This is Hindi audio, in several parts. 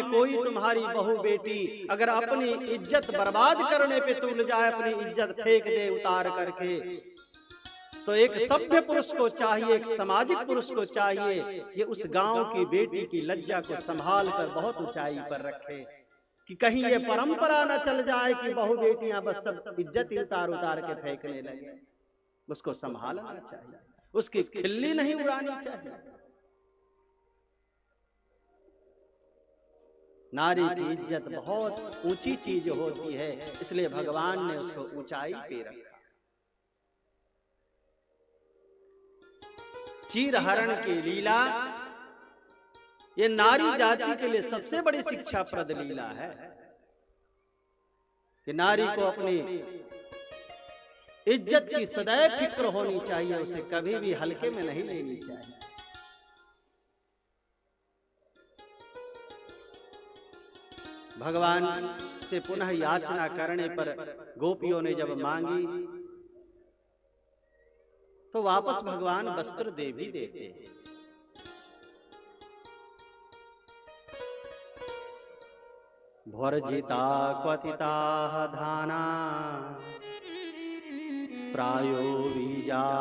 कोई तुम्हारी बहू बेटी अगर अपनी इज्जत बर्बाद करने पे तुल जाए, अपनी इज्जत फेंक दे उतार करके, तो एक सभ्य पुरुष को चाहिए, एक सामाजिक पुरुष को चाहिए कि उस गांव की बेटी की लज्जा को संभाल कर बहुत ऊंचाई पर रखे, कि कहीं ये परंपरा न चल जाए कि बहू बेटियां बस सब इज्जत उतार उतार के फेंकने लगे। उसको संभालना चाहिए, उसकी खिल्ली नहीं उड़ानी चाहिए। नारी की इज्जत बहुत ऊंची चीज होती है, इसलिए भगवान ने उसको ऊंचाई पे रखा। चीरहरण की लीला ये नारी जाति के लिए सबसे बड़ी शिक्षाप्रद लीला है कि नारी को अपनी इज्जत की सदैव फिक्र होनी चाहिए, उसे कभी भी हल्के में नहीं लेनी चाहिए। भगवान से पुनः याचना करने पर गोपियों ने जब मांगी तो वापस भगवान वस्त्र दे भी देते हैं। भर्जिता क्वथिता धाना प्रायो विजायनेष्यते।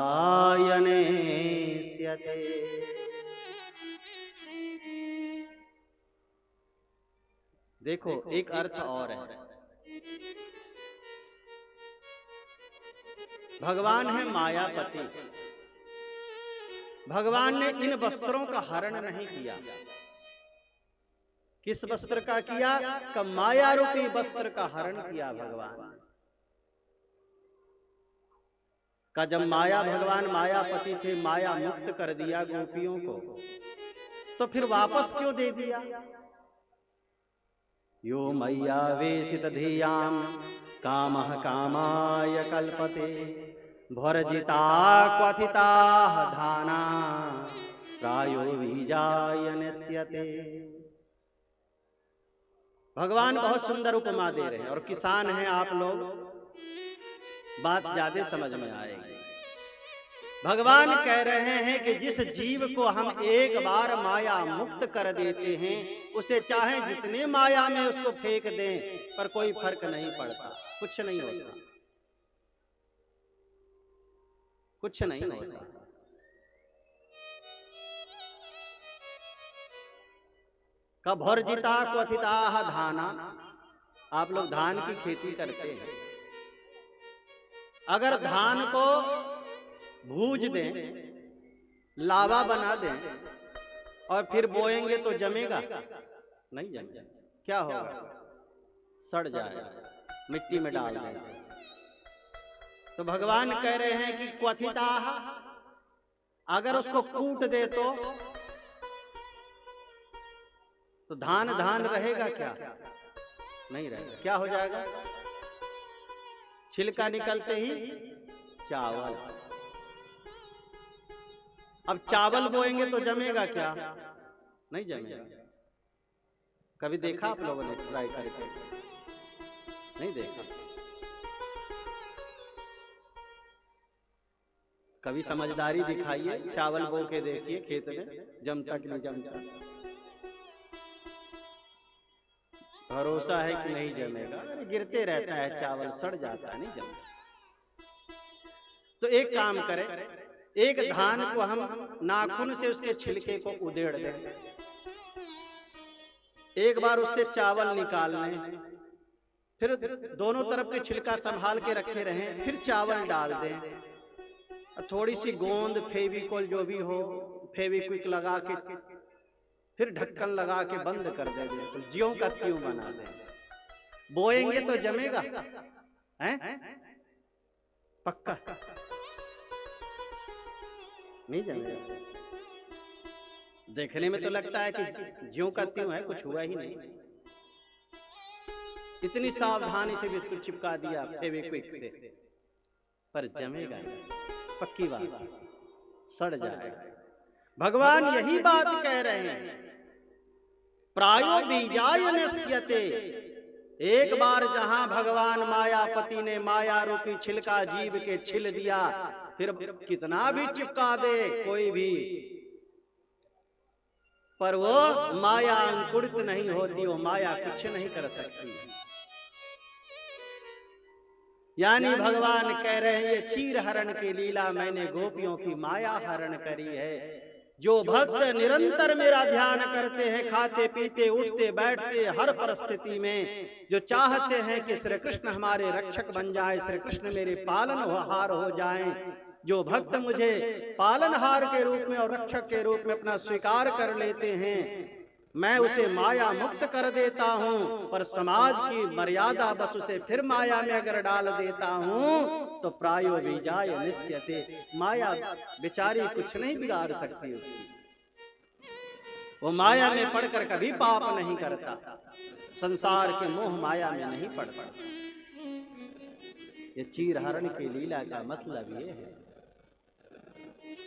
देखो एक अर्थ और है, भगवान है मायापति। भगवान ने इन वस्त्रों का हरण नहीं किया। किस वस्त्र का किया? का माया रूपी वस्त्र का हरण किया भगवान का। जब माया, भगवान मायापति थे, माया मुक्त कर दिया गोपियों को, तो फिर वापस क्यों दे दिया? यो मैया वेशित धियाम कामः कामाय कल्पते भर्जिता क्वथिता धाना प्रायो विजायनेष्यते। भगवान बहुत सुंदर उपमा दे रहे हैं, और किसान हैं आप लोग, बात ज्यादा समझ में आएगी। भगवान कह रहे हैं कि जिस जीव को हम एक बार माया मुक्त कर देते हैं, उसे चाहे जितने माया में उसको फेंक दें पर कोई फर्क नहीं पड़ता, कुछ नहीं होता, कुछ नहीं होता। भर्जिता क्वथिता धाना, आप लोग धान की खेती करते हैं, अगर धान को भूज दें, लावा बना दें और फिर बोएंगे तो जमेगा? नहीं जमेगा। क्या होगा? सड़ जाएगा, मिट्टी में डाल देंगे। तो भगवान कह रहे हैं कि क्वथिता, अगर उसको कूट दे तो धान धान रहेगा क्या? नहीं रहेगा। क्या हो जाएगा? छिलका निकलते ही चावल। अब चावल बोएंगे तो जमेगा क्या? नहीं जमेगा। कभी देखा आप लोगों ने ट्राई करके? नहीं देखा। कभी समझदारी दिखाइए, चावल बो के देखिए खेत में, जमता कि नहीं जमता? भरोसा है कि नहीं जमेगा? गिरते रहता है चावल, सड़ जाता है, नहीं जमता। तो एक काम करें, एक धान को हम नाखून से उसके छिलके को उधेड़ दें, एक बार उससे चावल निकाल लें, फिर दोनों तरफ के छिलका संभाल के रखे रहें, फिर चावल डाल दें, थोड़ी सी गोंद फेविकोल जो भी हो, फेविक्विक लगा के फिर ढक्कन लगा के बंद कर दे, तो ज्यों का त्यों बना दे। बोएंगे तो जमेगा? हैं? पक्का नहीं जमेगा। देखने में तो लगता है कि ज्यों का त्यों है, कुछ हुआ ही नहीं। इतनी सावधानी से बिस्कुट चिपका दिया फेविक्विक से, पर जमेगा नहीं, पक्की बात, सड़ जाएगा। भगवान यही बात कह रहे हैं, प्रायो बीजायनेष्यते। एक बार जहां भगवान मायापति ने माया रूपी छिलका जीव के छिल दिया, फिर कितना भी चिपका दे कोई भी, पर वो माया अंकुरित नहीं होती, वो माया कुछ नहीं कर सकती। यानी भगवान कह रहे हैं ये चीर हरण की लीला मैंने गोपियों की माया हरण करी है। जो भक्त निरंतर मेरा ध्यान करते हैं, खाते पीते उठते बैठते हर परिस्थिति में, जो चाहते हैं कि श्री कृष्ण हमारे रक्षक बन जाए, श्री कृष्ण मेरे पालनहार हो जाएं, जो भक्त मुझे पालनहार के रूप में और रक्षक के रूप में अपना स्वीकार कर लेते हैं, मैं उसे माया मुक्त कर देता हूं। पर समाज की मर्यादा बस उसे फिर माया में अगर डाल देता हूं तो प्रायो बीजाय नित्यते, माया बेचारी कुछ नहीं बिगाड़ सकती उसकी। वो माया में पड़कर कभी पाप नहीं करता, संसार के मोह माया में नहीं पड़ता। ये चीर हरण की लीला का मतलब ये है।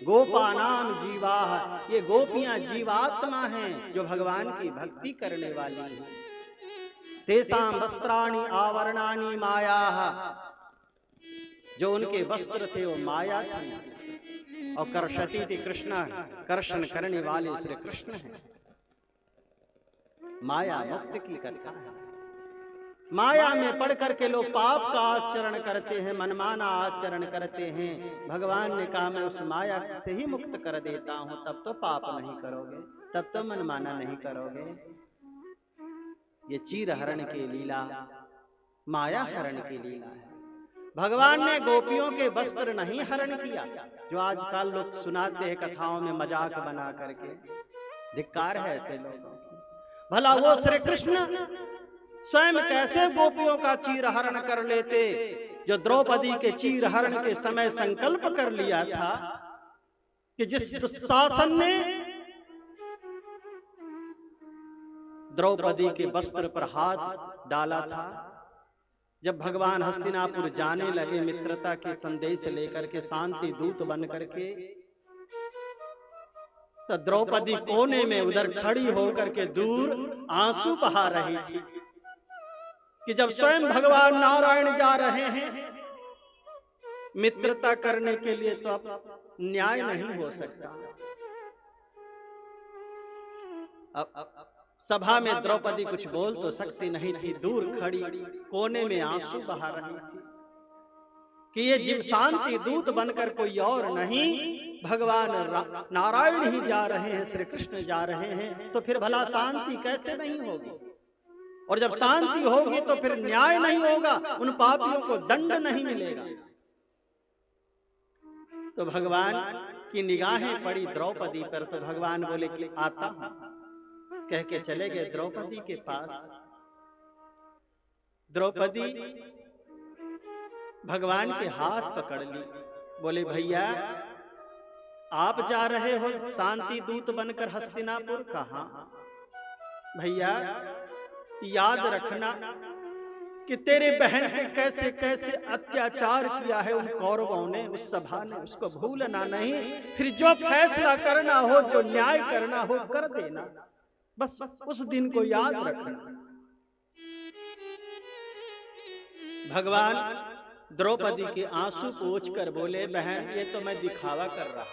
गोपानाम जीवा, ये गोपियां जीवात्मा हैं जो भगवान की भक्ति करने वाली हैं। तेसाम वस्त्राणि आवरणानि माया, जो उनके वस्त्र थे वो माया थी। और कर्षति थी कृष्ण, कर्षण करने वाले श्री कृष्ण हैं। माया मुक्त की कथा है। माया में पढ़ करके लोग पाप का आचरण करते हैं, मनमाना आचरण करते हैं। भगवान ने कहा मैं उस माया से ही मुक्त कर देता हूं, तब तो पाप नहीं करोगे, तब तो मनमाना नहीं करोगे। ये चीर हरण की लीला माया हरण की लीला है। भगवान ने गोपियों के वस्त्र नहीं हरण किया, जो आजकल लोग सुनाते हैं कथाओं में मजाक बना करके। धिक्कार है ऐसे लोगों की। भला वो श्री कृष्ण स्वयं कैसे गोपियों का चीर हरण कर लेते, जो द्रौपदी के चीर हरण के समय संकल्प कर लिया था कि जिस दुशासन ने द्रौपदी के वस्त्र पर हाथ डाला था, जब भगवान हस्तिनापुर जाने लगे मित्रता के संदेश लेकर के, शांति दूत बन करके, तो द्रौपदी कोने में उधर खड़ी होकर के दूर आंसू बहा रही थी कि जब स्वयं भगवान नारायण जा रहे हैं मित्रता करने के लिए, तो अब न्याय नहीं हो सकता। अब सभा में द्रौपदी कुछ बोल तो सकती नहीं थी, दूर खड़ी कोने में आंसू बहा रही थी कि ये जिम शांति दूत बनकर कोई और नहीं, भगवान नारायण ही जा रहे हैं, श्री कृष्ण जा रहे हैं, तो फिर भला शांति कैसे नहीं होगी। और जब शांति होगी तो फिर न्याय नहीं होगा, उन पापियों को दंड नहीं मिलेगा। तो भगवान की निगाहें पड़ी द्रौपदी पर, तो भगवान बोले कि आता हूं, कह के चले गए द्रौपदी के पास। द्रौपदी भगवान के हाथ पकड़ ली, बोले भैया आप जा रहे हो शांति दूत बनकर हस्तिनापुर? कहां भैया, याद रखना कि तेरे बहन पे कैसे कैसे अत्याचार किया है उन कौरवों ने, उस सभा ने, उसको भूलना नहीं। फिर जो फैसला करना हो, जो न्याय करना हो कर देना, बस उस दिन को याद रखना। भगवान द्रौपदी के आंसू पोंछ कर बोले बहन ये तो मैं दिखावा कर रहा,